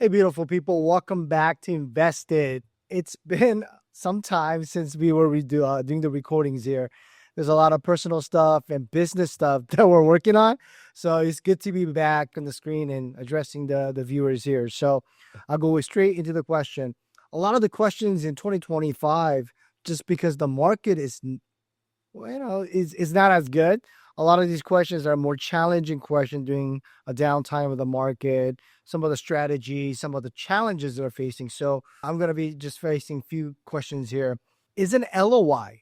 Hey, beautiful people. Welcome back to Invested. It's been some time since we were doing the recordings here. There's a lot of personal stuff and business stuff that we're working on. So it's good to be back on the screen and addressing the viewers here. So I'll go straight into the question. A lot of the questions in 2025, just because the market is not as good. A lot of these questions are more challenging questions during a downtime of the market, some of the strategies, some of the challenges they're facing. So I'm going to be just facing a few questions here. Is an LOI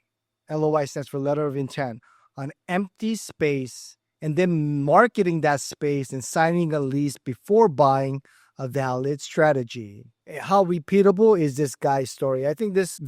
stands for letter of intent, an empty space, and then marketing that space and signing a lease before buying a valid strategy? How repeatable is this guy's story? I think this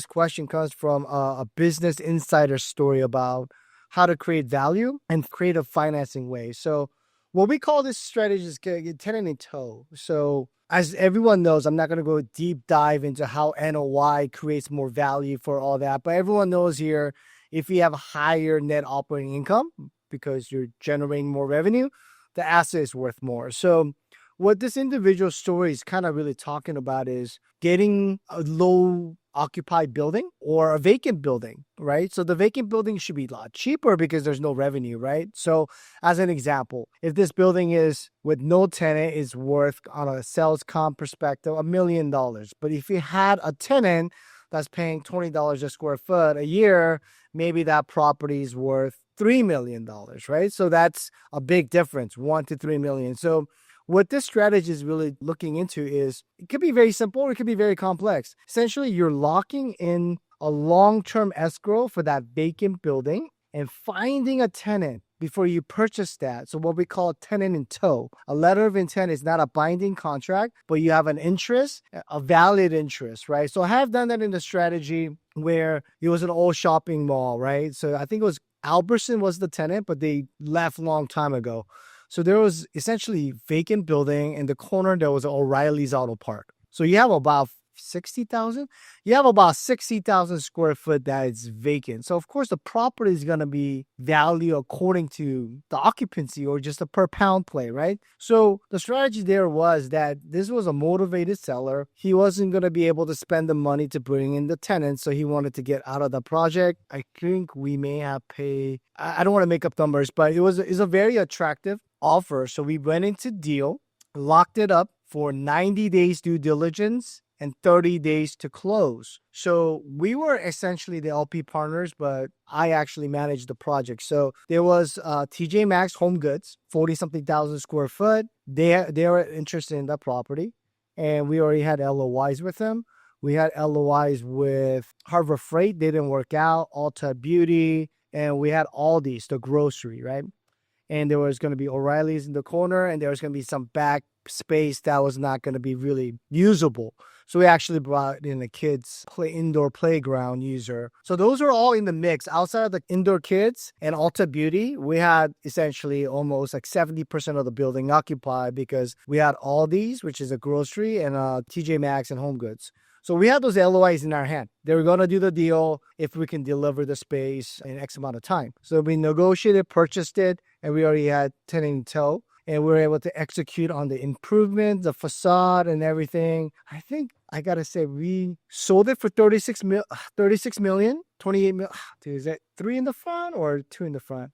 question comes from a business insider story about how to create value and creative financing ways. So what we call this strategy is tenant-in-tow. So as everyone knows, I'm not going to go deep dive into how NOI creates more value for all that, but everyone knows here, if you have higher net operating income because you're generating more revenue, the asset is worth more. So what this individual story is kind of really talking about is getting a low occupied building or a vacant building, right? So the vacant building should be a lot cheaper because there's no revenue, right? So as an example, if this building is with no tenant is worth on a sales comp perspective, $1 million. But if you had a tenant that's paying $20 a square foot a year, maybe that property is worth $3 million, right? So that's a big difference, 1 to 3 million. So what this strategy is really looking into is it could be very simple or it could be very complex. Essentially, you're locking in a long-term escrow for that vacant building and finding a tenant before you purchase that. So what we call a tenant-in-tow. A letter of intent is not a binding contract, but you have an interest, a valid interest, right? So I have done that in the strategy where it was an old shopping mall, right? So I think it was Albertson was the tenant, but they left a long time ago. So there was essentially vacant building in the corner. There was O'Reilly's Auto Park. So you have about 60,000. You have about 60,000 square foot that is vacant. So of course the property is going to be valued according to the occupancy or just a per pound play, right? So the strategy there was that this was a motivated seller. He wasn't going to be able to spend the money to bring in the tenants, so he wanted to get out of the project. I think we may have paid, I don't want to make up numbers, but it's a very attractive offer. So we went into deal, locked it up for 90 days due diligence and 30 days to close. So we were essentially the LP partners, but I actually managed the project. So there was TJ Maxx Home Goods, 40 something thousand square foot. They were interested in that property, and we already had LOIs with them. We had LOIs with Harbor Freight. They didn't work out. Ulta Beauty, and we had Aldi's, the grocery, right? And there was going to be O'Reilly's in the corner, and there was going to be some back space that was not going to be really usable. So we actually brought in a kids indoor playground user. So those are all in the mix. Outside of the indoor kids and Ulta Beauty, we had essentially almost like 70% of the building occupied because we had Aldi's, which is a grocery, and TJ Maxx and Home Goods. So we had those LOIs in our hand. They were going to do the deal if we can deliver the space in X amount of time. So we negotiated, purchased it, and we already had tenant-in-tow. And we were able to execute on the improvements, the facade and everything. I think I got to say, we sold it for 36 million, 28 million. Dude, is that 3 in the front or 2 in the front?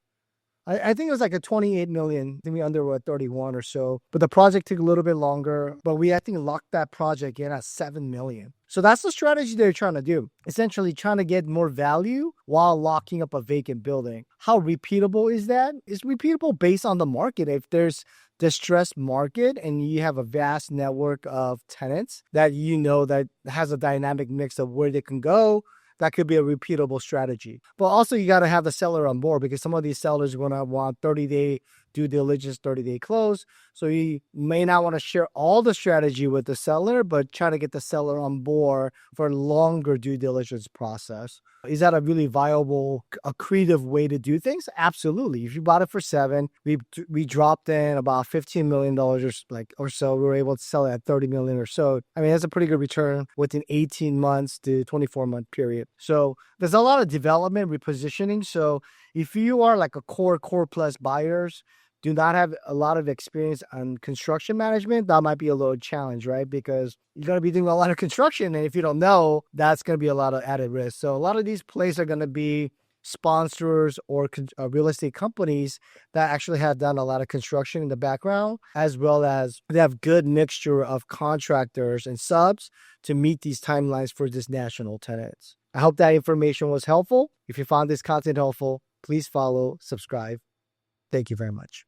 I think it was like a 28 million, maybe under 31 or so. But the project took a little bit longer. But I think, locked that project in at 7 million. So that's the strategy they're trying to do. Essentially trying to get more value while locking up a vacant building. How repeatable is that? It's repeatable based on the market. If there's distressed market and you have a vast network of tenants that that has a dynamic mix of where they can go, that could be a repeatable strategy. But also you got to have the seller on board because some of these sellers are going to want 30-day due diligence, 30-day close. So you may not want to share all the strategy with the seller, but try to get the seller on board for a longer due diligence process. Is that a really viable, accretive way to do things? Absolutely. If you bought it for 7, we dropped in about $15 million or so. We were able to sell it at 30 million or so. I mean, that's a pretty good return within 18 months to 24-month period. So there's a lot of development, repositioning. So if you are like a core plus buyers, do not have a lot of experience on construction management, that might be a little challenge, right? Because you're going to be doing a lot of construction. And if you don't know, that's going to be a lot of added risk. So a lot of these places are going to be sponsors or real estate companies that actually have done a lot of construction in the background, as well as they have good mixture of contractors and subs to meet these timelines for these national tenants. I hope that information was helpful. If you found this content helpful, please follow, subscribe. Thank you very much.